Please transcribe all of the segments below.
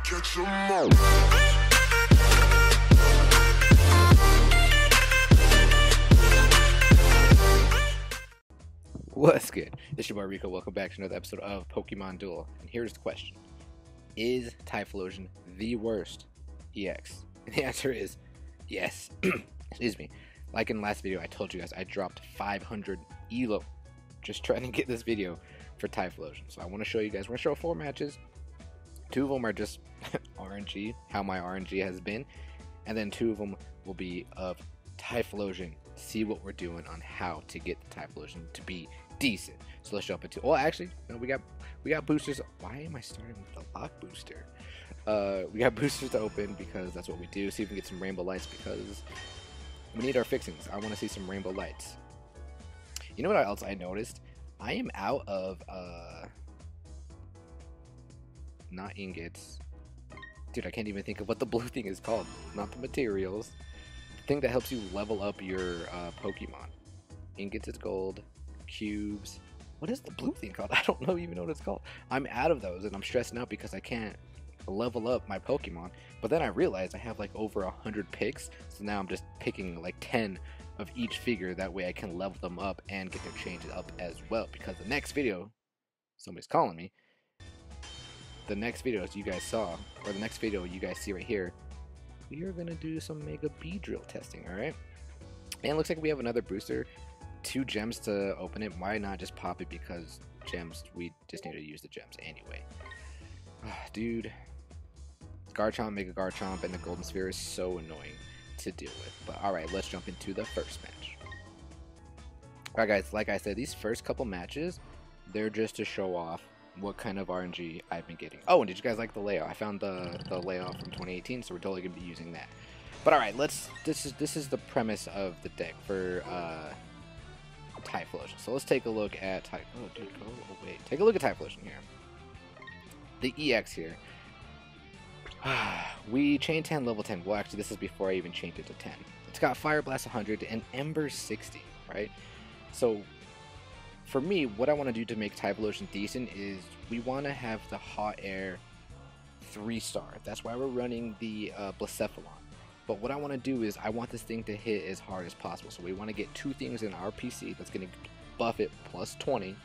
Catch 'em all. What's good? It's your boy Rico. Welcome back to another episode of Pokemon Duel. And here's the question: is Typhlosion the worst EX? And the answer is yes. Excuse me. Like in the last video, I told you guys I dropped 500 ELO just trying to get this video for Typhlosion. So I want to show you guys. We're going to show 4 matches. 2 of them are just RNG, how my RNG has been. And then 2 of them will be of Typhlosion. See what we're doing on how to get the Typhlosion to be decent. So let's jump into. Well, actually, no, we got boosters. Why am I starting with the lock booster? We got boosters to open because that's what we do. See if we can get some rainbow lights because we need our fixings. I want to see some rainbow lights. You know what else I noticed? I am out of not ingots. Dude, I can't even think of what the blue thing is called. Not the materials. The thing that helps you level up your Pokemon. Ingots is gold. Cubes. What is the blue thing called? I don't even know what it's called. I'm out of those and I'm stressing out because I can't level up my Pokemon. But then I realized I have like over 100 picks. So now I'm just picking like 10 of each figure. That way I can level them up and get their changes up as well. Because the next video, somebody's calling me. The next videos you guys saw, or the next video you guys see right here, we are going to do some Mega Beedrill testing, alright? And it looks like we have another booster. 2 gems to open it. Why not just pop it? Because gems, we just need to use the gems anyway. Dude. Garchomp, Mega Garchomp, and the Golden Sphere is so annoying to deal with. But alright, let's jump into the first match. Alright guys, like I said, these first couple matches, they're just to show off what kind of RNG I've been getting. Oh, and did you guys like the layout? I found the layout from 2018, so we're totally gonna be using that. But alright, this is the premise of the deck for Typhlosion. So let's take a look at oh dude, go away. Take a look at Typhlosion here. The EX here. We chain 10 level 10. Well, actually this is before I even chained it to 10. It's got Fire Blast 100 and Ember 60, right? So for me, what I want to do to make Typhlosion decent is we want to have the Hot Air 3-star. That's why we're running the Blacephalon. But what I want to do is I want this thing to hit as hard as possible. So we want to get 2 things in our PC that's going to buff it plus 20.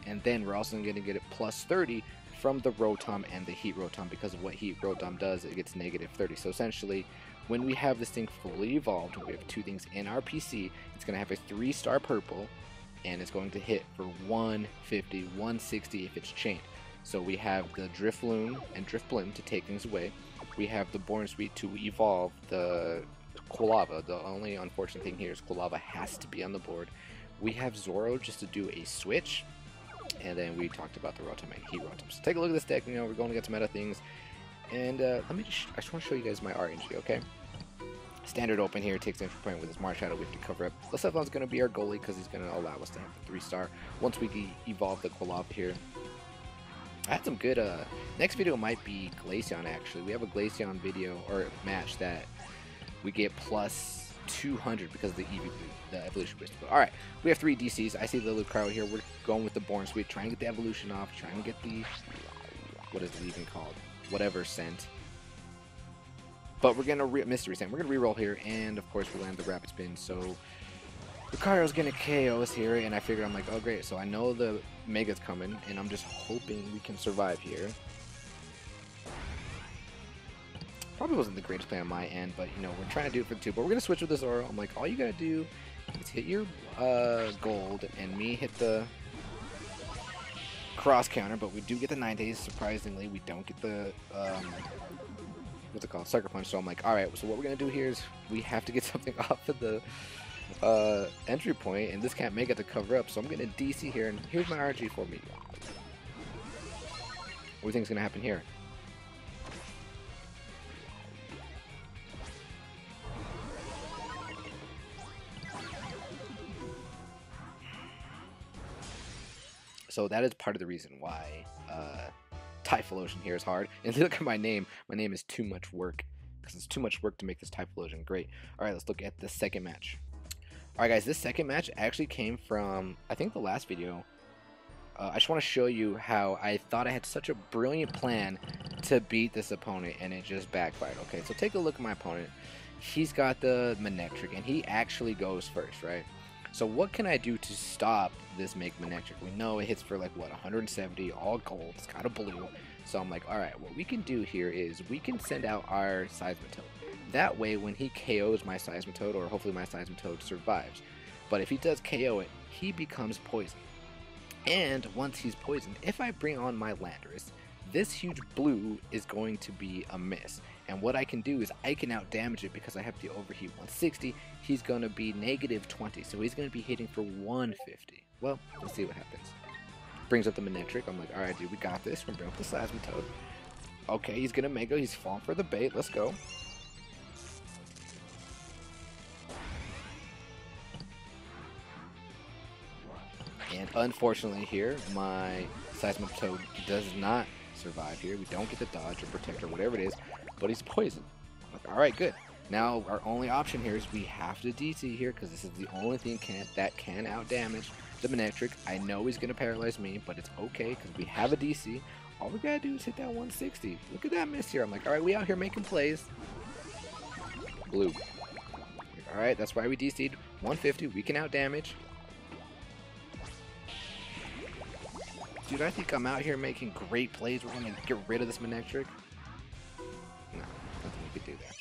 And then we're also going to get it plus 30 from the Rotom and the Heat Rotom. Because of what Heat Rotom does, it gets negative 30. So essentially, when we have this thing fully evolved, we have 2 things in our PC, it's going to have a 3-star purple. And it's going to hit for 150, 160 if it's chained. So we have the Drifloon and Drifblim to take things away. We have the Born Sweet to evolve the Quilava. The only unfortunate thing here is Quilava has to be on the board. We have Zoro just to do a switch. And then we talked about the Rotom and Heat Rotom. So take a look at this deck. You know, we're going to get some meta things. And I just want to show you guys my RNG, okay? Standard open here, takes entry point with his Marsh Shadow. We have to cover up. Blacephalon's going to be our goalie because he's going to allow us to have the 3-star once we evolve the Quilava here. I had some good, next video might be Glaceon actually. We have a Glaceon video, or match that we get plus 200 because of the the evolution boost. But alright, we have 3 DCs. I see the Lucario here. We're going with the Born Sweet, trying to get the evolution off, trying to get the, what is it even called? Whatever scent. But we're going to Mystery Scent. We're going to reroll here, and of course we land the Rapid Spin. So Lucario's going to KO us here, and I figured, I'm like, oh great, so I know the Mega's coming, and I'm just hoping we can survive here. Probably wasn't the greatest plan on my end, but you know, we're trying to do it for the 2. But we're going to switch with the Zoro. I'm like, all you got to do is hit your gold, and me hit the cross counter, but we do get the 9 days, surprisingly. We don't get the what's it called, Sucker Punch. So I'm like, alright, so what we're gonna do here is we have to get something off of the entry point, and this can't make it to cover up, so I'm gonna DC here, and here's my RG for me. What do you think is gonna happen here? So that is part of the reason why Typhlosion here is hard. And look at my name. My name is too much work. Because it's too much work to make this Typhlosion great. Alright, let's look at the second match. Alright guys, this second match actually came from, I think, the last video. I just want to show you how I thought I had such a brilliant plan to beat this opponent, and it just backfired. Okay, so take a look at my opponent. He's got the Manectric, and he actually goes first, right? So what can I do to stop this Mega Manectric? We know it hits for like, what, 170, all gold. It's got a blue. So I'm like, alright, what we can do here is we can send out our Seismitoad. That way, when he KOs my Seismitoad, or hopefully my Seismitoad survives. But if he does KO it, he becomes poisoned. And once he's poisoned, if I bring on my Landorus, this huge blue is going to be a miss. And what I can do is I can out damage it because I have the overheat 160. He's going to be negative 20, so he's going to be hitting for 150. Well, let's see what happens. Brings up the Manectric. I'm like, alright, dude, we got this. We're going to bring up the Seismitoad. Okay, he's going to Mega. He's falling for the bait. Let's go. And unfortunately here, my Seismitoad does not survive here. We don't get the dodge or protect or whatever it is, but he's poisoned. Alright, good. Now our only option here is we have to DC here because this is the only thing that can out damage the Manectric. I know he's going to paralyze me, but it's okay because we have a DC. All we gotta do is hit that 160. Look at that miss here. I'm like, alright, we out here making plays. Blue. Alright, that's why we DC'd 150. We can out damage. Dude, I think I'm out here making great plays. We're going to get rid of this Manectric. No, nothing we could do there.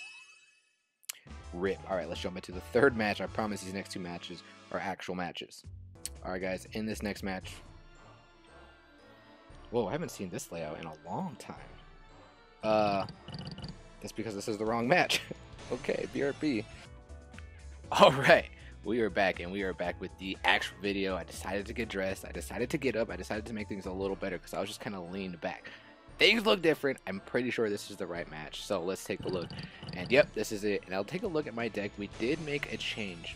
Rip. Alright, let's jump into the third match. I promise these next two matches are actual matches. Alright, guys, in this next match... Whoa, I haven't seen this layout in a long time. That's because this is the wrong match. Okay, BRB. Alright. We are back, and we are back with the actual video. I decided to get dressed. I decided to get up. I decided to make things a little better because I was just kind of leaned back. Things look different. I'm pretty sure this is the right match. So let's take a look. And yep, this is it. And I'll take a look at my deck. We did make a change.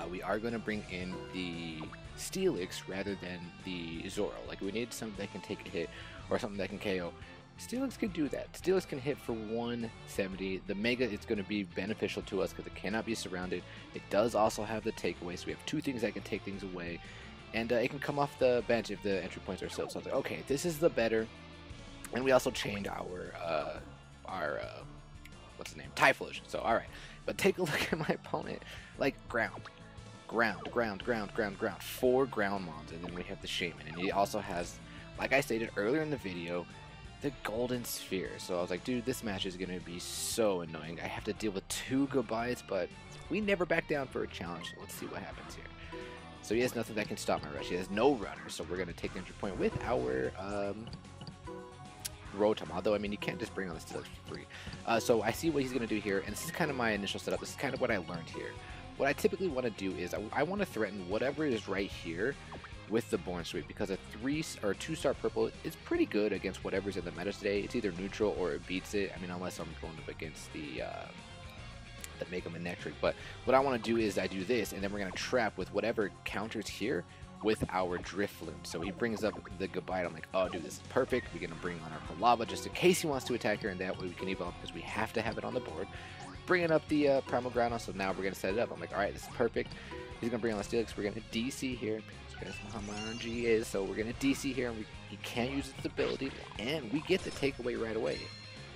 We are going to bring in the Steelix rather than the Zoro. Like, we need something that can take a hit or something that can KO. Steelix can do that. Steelix can hit for 170. The Mega is going to be beneficial to us because it cannot be surrounded. It does also have the takeaway, so we have two things that can take things away. And it can come off the bench if the entry points are so. So I was like, okay, this is the better. And we also changed our what's the name? Typhlosion. So, alright. But take a look at my opponent. Like, ground. 4 ground mons. And then we have the Shaman. And he also has, like I stated earlier in the video, the Golden Sphere. So I was like, dude, this match is going to be so annoying. I have to deal with 2 goodbyes, but we never back down for a challenge. So let's see what happens here. So he has nothing that can stop my rush. He has no runner, so we're going to take the entry point with our Rotom. Although, I mean, you can't just bring on the Steelix for free. So I see what he's going to do here, and this is kind of my initial setup. This is kind of what I learned here. What I typically want to do is I want to threaten whatever is right here with the Born Sweep, because a 2-star purple is pretty good against whatever's in the meta today. It's either neutral or it beats it. I mean, unless I'm going up against the Mega Manectric. But what I want to do is I do this, and then we're going to trap with whatever counters here with our Drifloon. So he brings up the goodbye. I'm like, oh, dude, this is perfect. We're going to bring on our Palava just in case he wants to attack her, and that way we can evolve because we have to have it on the board. Bringing up the Primal Groudon, so now we're going to set it up. I'm like, all right, this is perfect. He's going to bring on the Steelix. We're going to DC here. That's how my RNG is, so we're going to DC here, and he can't use its ability, and we get the takeaway right away.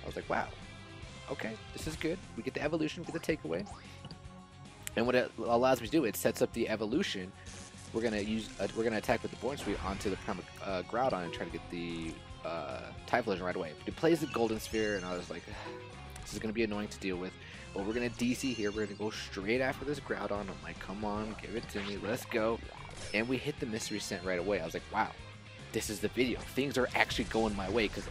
I was like, wow, okay, this is good. We get the evolution, we get the takeaway, and what it allows me to do, it sets up the evolution. We're going to attack with the Born Sweep onto the Primal Groudon and try to get the Typhlosion right away. But he plays the Golden Sphere, and I was like, this is going to be annoying to deal with. But we're going to DC here. We're going to go straight after this Groudon. I'm like, come on, give it to me. Let's go. And we hit the Mystery Scent right away. I was like, wow, this is the video. Things are actually going my way because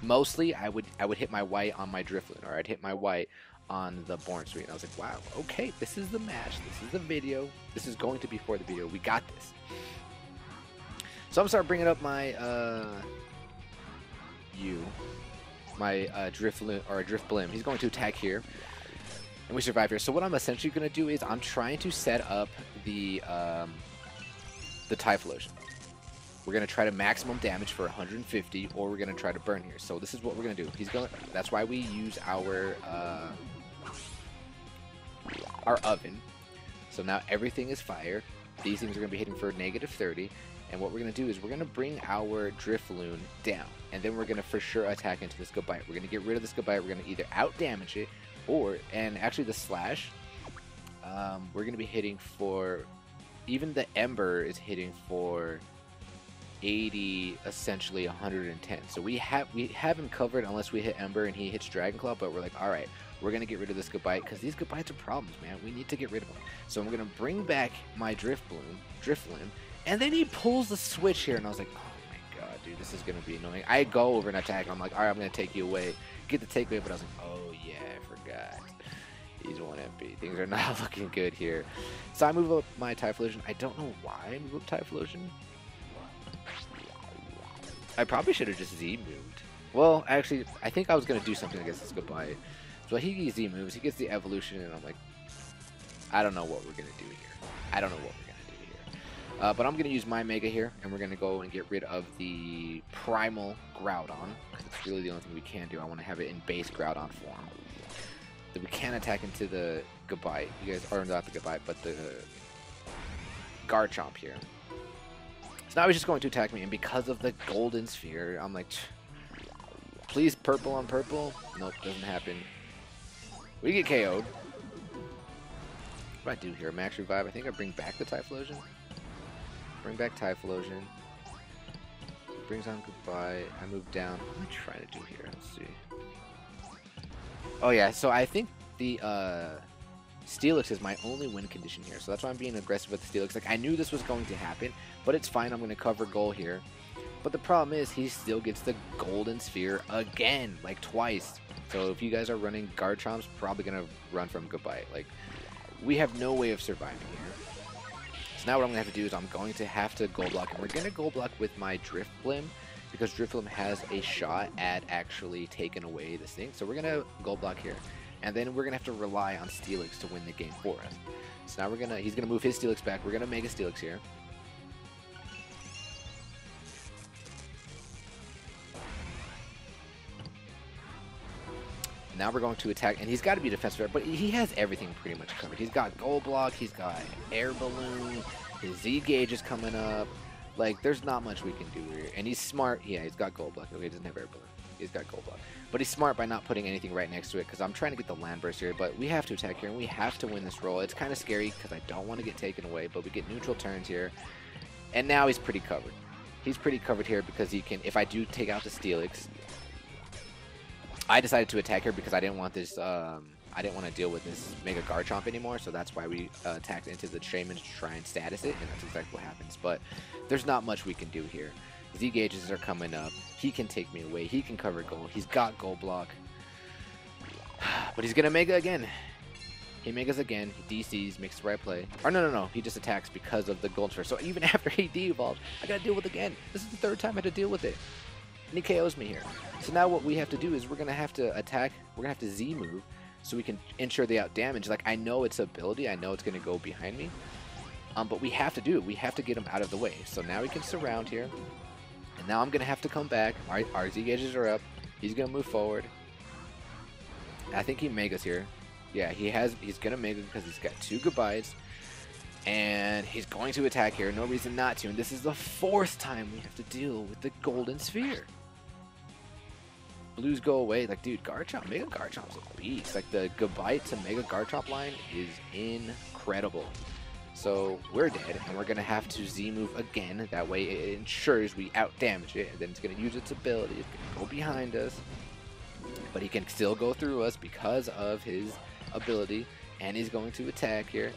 mostly I would hit my white on my Drifloon, or I'd hit my white on the Born Sweep. And I was like, wow, okay, this is the match. This is the video. This is going to be for the video. We got this. So I'm going to start bringing up my Drifloon, or Drifblim. He's going to attack here. And we survive here. So what I'm essentially going to do is I'm trying to set up the Typhlosion. We're going to try to maximum damage for 150, or we're going to try to burn here. So this is what we're going to do. That's why we use our oven. So now everything is fire. These things are going to be hitting for -30. And what we're going to do is we're going to bring our Typhlosion down. And then we're going to for sure attack into this Zygarde. We're going to get rid of this Zygarde. We're going to either out damage it or, and actually the slash, we're going to be hitting for, even the Ember is hitting for 80, essentially 110. So we have him covered unless we hit Ember and he hits Dragon Claw, but we're like, all right, we're going to get rid of this Zygarde because these Zygardes are problems, man. We need to get rid of them. So I'm going to bring back my Typhlosion, and then he pulls the switch here, and I was like, oh my god, dude, this is going to be annoying. I go over and attack. I'm like, all right, I'm going to take you away. Get the takeaway, but I was like, oh yeah, I forgot. He's 1 MP. Things are not looking good here. So I move up my Typhlosion. I don't know why I move up Typhlosion. I probably should have just Z moved. Well, actually, I think I was going to do something against this Zygarde. So he Z moves, he gets the evolution, and I'm like, I don't know what we're going to do here. I don't know what we're going to do here. But I'm going to use my Mega here, and we're going to go and get rid of the Primal Groudon, because it's really the only thing we can do. I want to have it in base Groudon form. Then we can attack into the Zygarde. You guys are not the Zygarde, but the Garchomp here. So now he's just going to attack me, and because of the Golden Sphere, I'm like, please purple on purple. Nope, doesn't happen. We get KO'd. What do I do here? Max revive. I think I bring back the Typhlosion. Bring back Typhlosion. Brings on goodbye. I move down. What am I trying to do here? Let's see. Oh yeah, so I think the Steelix is my only win condition here. So that's why I'm being aggressive with the Steelix. Like, I knew this was going to happen, but it's fine. I'm going to cover goal here. But the problem is he still gets the Golden Sphere again, like twice. So if you guys are running Garchomp's, probably going to run from Zygarde. Like, we have no way of surviving here. So now what I'm going to have to do is I'm going to have to Gold Block. And we're going to Gold Block with my Drifblim, because Drifblim has a shot at actually taking away this thing. So we're going to Gold Block here. And then we're going to have to rely on Steelix to win the game for us. So now he's going to move his Steelix back. We're going to Mega Steelix here. Now we're going to attack, and he's got to be defensive, but he has everything pretty much covered. He's got Gold Block, he's got Air Balloon, his Z gauge is coming up. Like, there's not much we can do here. And he's smart. Yeah, he's got Gold Block. Okay, he doesn't have Air Balloon. He's got Gold Block. But he's smart by not putting anything right next to it, because I'm trying to get the Land Burst here, but we have to attack here, and we have to win this roll. It's kind of scary, because I don't want to get taken away, but we get neutral turns here. And now he's pretty covered. He's pretty covered here, because he can, if I do take out the Steelix, I decided to attack her because I didn't want this, I didn't want to deal with this Mega Garchomp anymore, so that's why we attacked into the Shaman to try and status it, and that's exactly what happens. But there's not much we can do here. Z gauges are coming up. He can take me away. He can cover gold. He's got Gold Block. But he's going to Mega again. He Megas again. He DCs, makes the right play. Or no. He just attacks because of the Gold Sphere. So even after he de-evolved, I got to deal with it again. This is the 3rd time I had to deal with it. And he KOs me here. So now what we have to do is we're going to have to attack. We're going to have to Z move so we can ensure they out damage. Like, I know its ability. I know it's going to go behind me. But we have to do it. We have to get him out of the way. So now we can surround here. And now I'm going to have to come back. Our Z gauges are up. He's going to move forward. I think he Megas here. Yeah, he's going to Mega because he's got 2 goodbyes. And he's going to attack here. No reason not to. And this is the 4th time we have to deal with the Golden Sphere. Blues go away. Like, dude, Garchomp, Mega Garchomp's a beast. Like, the Goodbye to Mega Garchomp line is incredible. So we're dead, and we're going to have to Z-move again. That way it ensures we out-damage it, and then it's going to use its ability. It's going to go behind us. But he can still go through us because of his ability, and he's going to attack here,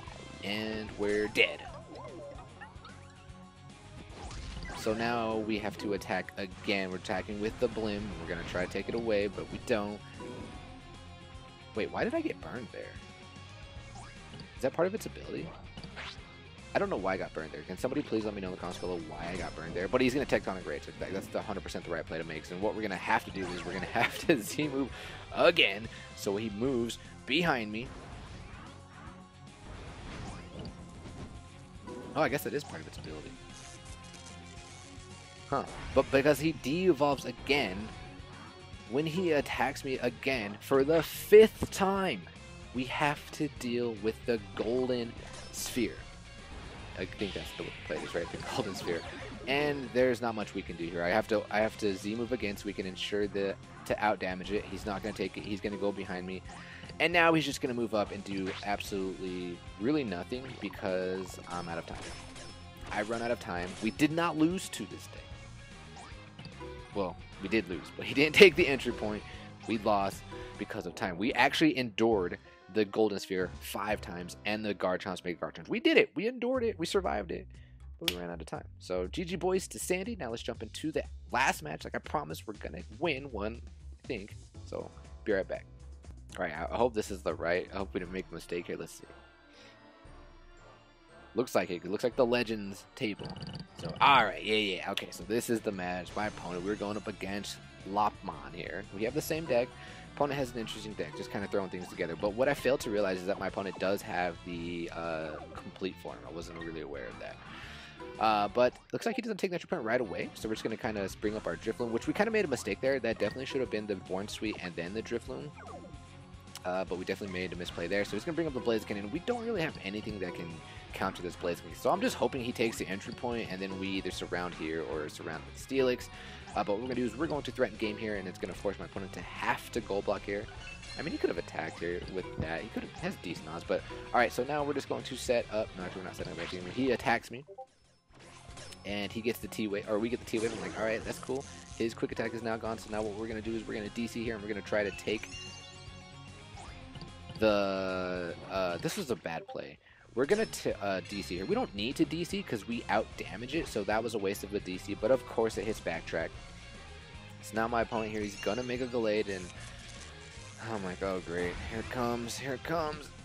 and we're dead. So now we have to attack again. We're attacking with the Blim. We're going to try to take it away, but we don't. Wait, why did I get burned there? Is that part of its ability? I don't know why I got burned there. Can somebody please let me know in the comments below why I got burned there? But he's going to Tectonic Rage. That's the 100% the right play to make. And what we're going to have to do is we're going to have to Z-move again. So he moves behind me. Oh, I guess that is part of its ability. Huh. But because he de-evolves again, when he attacks me again for the 5th time, we have to deal with the Golden Sphere. I think that's the play is right, the Golden Sphere. And there's not much we can do here. I have to Z move again so we can ensure to out damage it. He's not going to take it. He's going to go behind me. And now he's just going to move up and do absolutely really nothing because I'm out of time. I run out of time. We did not lose to this day. Well, we did lose, but he didn't take the entry point. We lost because of time. We actually endured the Golden Sphere 5 times and the Garchomps Mega Garchomps. We did it. We endured it. We survived it. But we ran out of time. So GG boys to Sandy. Now let's jump into the last match. Like I promised, we're going to win one, I think. So be right back. All right, I hope this is the right. I hope we didn't make a mistake here. Let's see. Looks like it. It looks like the Legends table. So, all right. Yeah. Okay, so this is the match. My opponent, we're going up against Lopmon here. We have the same deck. Opponent has an interesting deck, just kind of throwing things together. But what I failed to realize is that my opponent does have the complete form. I wasn't really aware of that. But looks like he doesn't take Natural Point right away. So we're just going to kind of bring up our Drifloon, which we kind of made a mistake there. That definitely should have been the Born Suite and then the Drifloon. But we definitely made a misplay there. So he's going to bring up the Blaziken, and we don't really have anything that can counter this Blaziken. So I'm just hoping he takes the entry point, and then we either surround here or surround with Steelix. But what we're going to do is we're going to threaten game here, and it's going to force my opponent to have to gold block here. I mean, he could have attacked here with that. He could have has decent odds, but all right. So now we're just going to set up. No, actually, we're not setting up anything. He attacks me, and he gets the T-Wave, or we get the T-Wave. I'm like, all right, that's cool. His quick attack is now gone. So now what we're going to do is we're going to DC here, and we're going to try to take the. This was a bad play. We're going to DC here. We don't need to DC because we out-damage it, so that was a waste of a DC, but of course it hits backtrack. So now my opponent here, he's going to make a Gallade, and oh my god, great. Here it comes,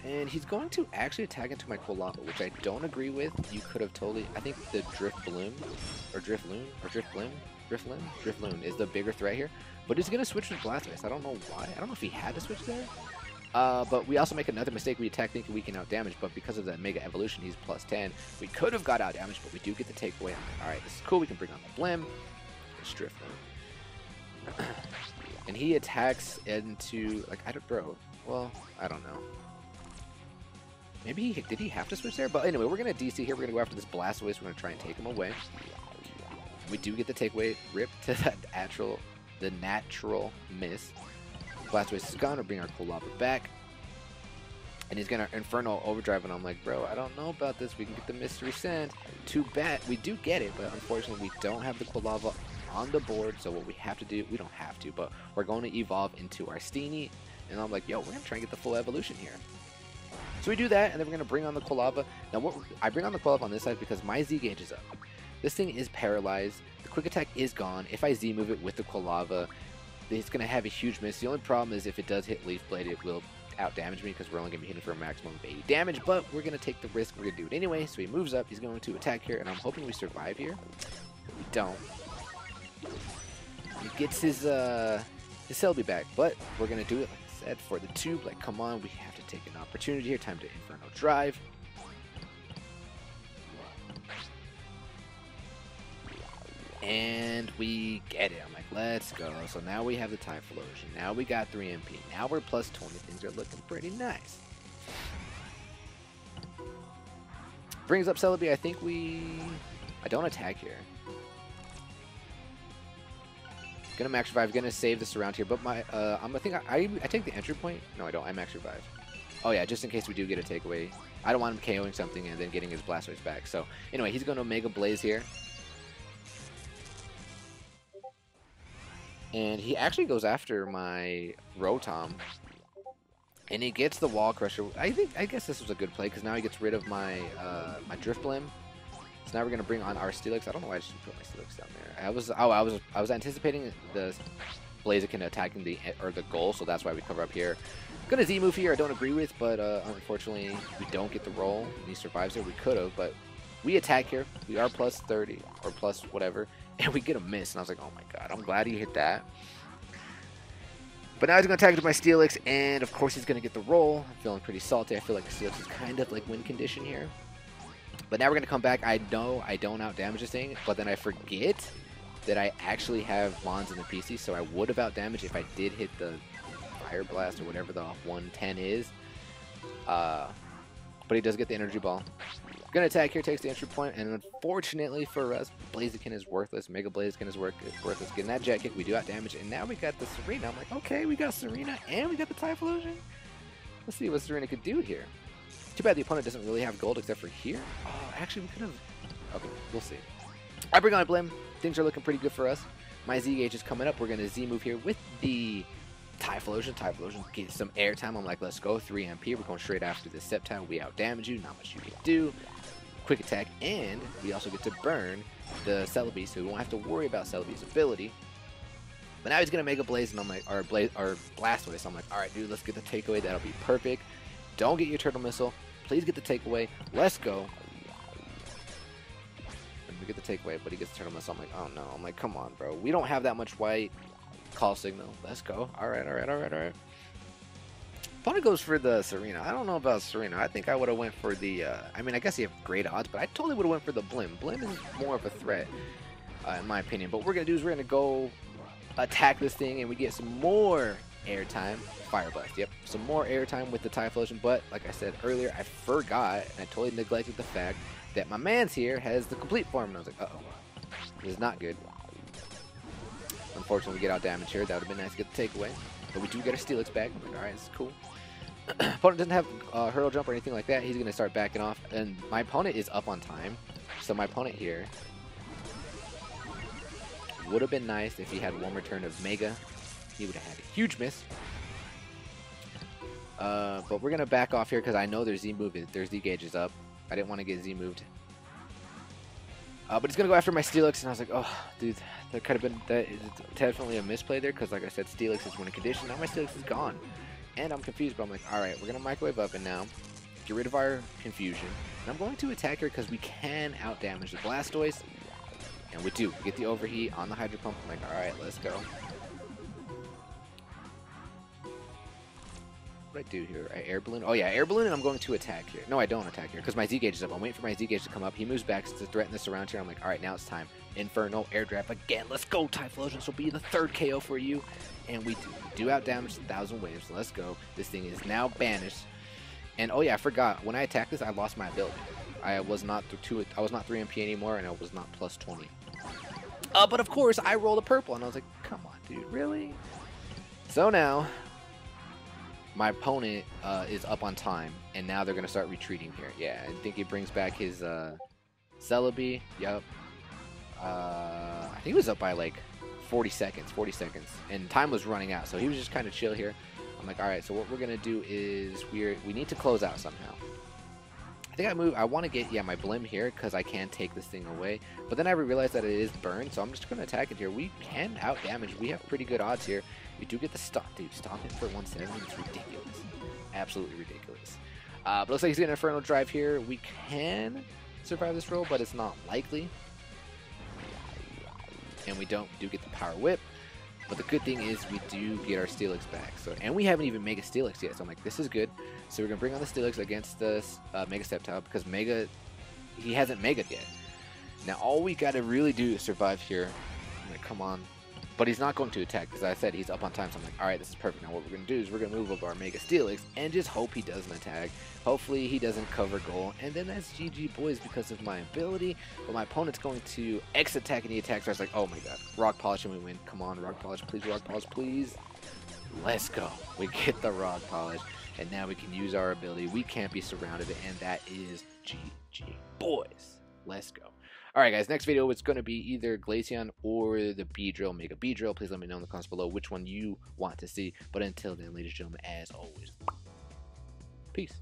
and he's going to actually attack into my Quilava, which I don't agree with. You could have totally, I think the Drifloon is the bigger threat here, but he's going to switch with Blastoise. I don't know why. I don't know if he had to switch there. But we also make another mistake. We attack thinking we can out-damage, but because of that Mega Evolution, he's plus 10. We could have got out-damage, but we do get the takeaway. Alright, this is cool. We can bring on the Blim. It's Drifloon. And he attacks into, like, I don't, bro. Well, I don't know. Maybe did he have to switch there? But anyway, we're going to DC here. We're going to go after this Blastoise. We're going to try and take him away. We do get the takeaway. Rip to the natural miss. Blastoise is gone. We'll bring our Quilava back. And he's going to Inferno Overdrive. And I'm like, bro, I don't know about this. We can get the Mystery Sand. Too bad. We do get it, but unfortunately, we don't have the Quilava on the board. So what we have to do, we don't have to, but we're going to evolve into our Steenie. And I'm like, yo, we're going to try and get the full evolution here. So we do that, and then we're going to bring on the Quilava. Now, I bring on the Quilava on this side because my Z gauge is up. This thing is paralyzed. The quick attack is gone. If I Z move it with the Quilava, it's going to have a huge miss. The only problem is if it does hit Leaf Blade, it will out-damage me because we're only going to be hitting for a maximum of 80 damage, but we're going to take the risk. We're going to do it anyway. So he moves up. He's going to attack here, and I'm hoping we survive here. We don't. He gets his Celebi back, but we're going to do it, like I said, for the tube. Like, come on, we have to take an opportunity here. Time to Inferno Drive. And we get it. I'm like, let's go. So now we have the Typhlosion. Now we got 3 MP. Now we're plus 20. Things are looking pretty nice. Brings up Celebi. I think I don't attack here. Gonna max revive. Gonna save this around here. But my I take the entry point. No, I don't. I max revive. Oh yeah, just in case we do get a takeaway. I don't want him KOing something and then getting his Blastoise back. So anyway, he's gonna Mega Blaze here. And he actually goes after my Rotom. And he gets the Wall Crusher. I guess this was a good play because now he gets rid of my my Drifblim. So now we're gonna bring on our Steelix. I don't know why I just put my Steelix down there. I was anticipating the Blaziken attacking the goal, so that's why we cover up here. Gonna Z move here. I don't agree with, but unfortunately we don't get the roll. And he survives there. We could have, but we attack here. We are plus 30 or plus whatever. And we get a miss, and I was like, oh my god, I'm glad he hit that. But now he's going to attack into my Steelix, and of course he's going to get the roll. I'm feeling pretty salty. I feel like the Steelix is kind of like win condition here. But now we're going to come back. I know I don't out-damage this thing, but then I forget that I actually have Mons in the PC, so I would have out-damaged if I did hit the Fire Blast or whatever the 110 is. But he does get the Energy Ball. Gonna attack here, takes the entry point, and unfortunately for us, Blaziken is worthless. Mega Blaziken is worthless. Getting that jet kick, we do out damage, and now we got the Serena. I'm like, okay, we got Serena, and we got the Typhlosion. Let's see what Serena could do here. Too bad the opponent doesn't really have gold except for here. Oh, actually, we could have... Okay, we'll see. I bring on Blim. Things are looking pretty good for us. My Z gauge is coming up. We're going to Z move here with the Typhlosion. Typhlosion gets some airtime. I'm like, let's go. 3 MP. We're going straight after the Sceptile. We out damage you. Not much you can do. Quick attack. And we also get to burn the Celebi, so we won't have to worry about Celebi's ability. But now he's going to Mega Blaze, and I'm like, or Blastoise. So I'm like, alright, dude, let's get the takeaway. That'll be perfect. Don't get your Turtle Missile. Please get the takeaway. Let's go. And we get the takeaway, but he gets the Turtle Missile. I'm like, oh no. I'm like, come on, bro. We don't have that much white. Call Signal. Let's go. Alright. Opponent goes for the Serena. I don't know about Serena. I think I would have went for the, I mean, I guess you have great odds, but I totally would have went for the Blim. Blim is more of a threat, in my opinion. But what we're going to do is we're going to go attack this thing, and we get some more airtime. Fire Blast, yep. Some more airtime with the Typhlosion, but like I said earlier, I forgot, and I totally neglected the fact that my man's here has the complete form, and I was like, uh-oh. This is not good. Unfortunately, we get out damage here. That would have been nice to get the takeaway. But we do get our Steelix back. I'm like, alright, this is cool. Opponent doesn't have hurdle jump or anything like that. He's going to start backing off. And my opponent is up on time. So my opponent here would have been nice if he had one return of Mega. He would have had a huge miss. But we're going to back off here because I know their Z move is, their Z gauge is up. I didn't want to get Z moved. But he's going to go after my Steelix, and I was like, oh, dude, that could have been, that is definitely a misplay there, because like I said, Steelix is winning condition. Now my Steelix is gone. And I'm confused, but I'm like, alright, we're going to microwave up and now get rid of our confusion. And I'm going to attack her because we can out-damage the Blastoise. And we do. We get the overheat on the Hydro Pump. I'm like, alright, let's go. What do I do here? I air balloon? Oh yeah, air balloon, and I'm going to attack here. No, I don't attack here because my Z gauge is up. I'm waiting for my Z gauge to come up. He moves back to threaten this around here. I'm like, alright, now it's time. Inferno, air draft again. Let's go, Typhlosion. This will be the 3rd KO for you. And we do out damage 1,000 waves. Let's go. This thing is now banished. And oh yeah, I forgot. When I attacked this, I lost my ability. I was not 3 MP anymore, and I was not plus 20. But of course, I rolled a purple, and I was like, come on, dude, really? So now, my opponent is up on time, and now they're going to start retreating here. Yeah, I think he brings back his Celebi. Yep. I think he was up by like 40 seconds, and time was running out, so he was just kind of chill here. I'm like, alright, so what we're going to do is we need to close out somehow. I think I want to get, yeah, my Blim here, because I can take this thing away, but then I realized that it is burned, so I'm just going to attack it here. We can out damage, we have pretty good odds here. We do get the stop, dude, stomping for 170 is ridiculous. Absolutely ridiculous. But looks like he's getting an Inferno Drive here. We can survive this roll, but it's not likely. And we do get the Power Whip. But the good thing is we do get our Steelix back. So, and we haven't even Mega Steelix yet. So I'm like, this is good. So we're going to bring on the Steelix against the Mega Sceptile because Mega, he hasn't Mega'd yet. Now all we got to really do is survive here. I'm like, come on. But he's not going to attack because I said he's up on time. So I'm like, alright, this is perfect. Now what we're going to do is we're going to move up our Mega Steelix and just hope he doesn't attack. Hopefully he doesn't cover goal. And then that's GG boys because of my ability. But my opponent's going to X attack and he attacks. So I was like, oh my god. Rock Polish and we win. Come on, Rock Polish. Please, Rock Polish, please. Let's go. We get the Rock Polish. And now we can use our ability. We can't be surrounded. And that is GG boys. Let's go. Alright guys, next video it's going to be either Glaceon or the Beedrill, Mega Beedrill. Please let me know in the comments below which one you want to see. But until then, ladies and gentlemen, as always, peace.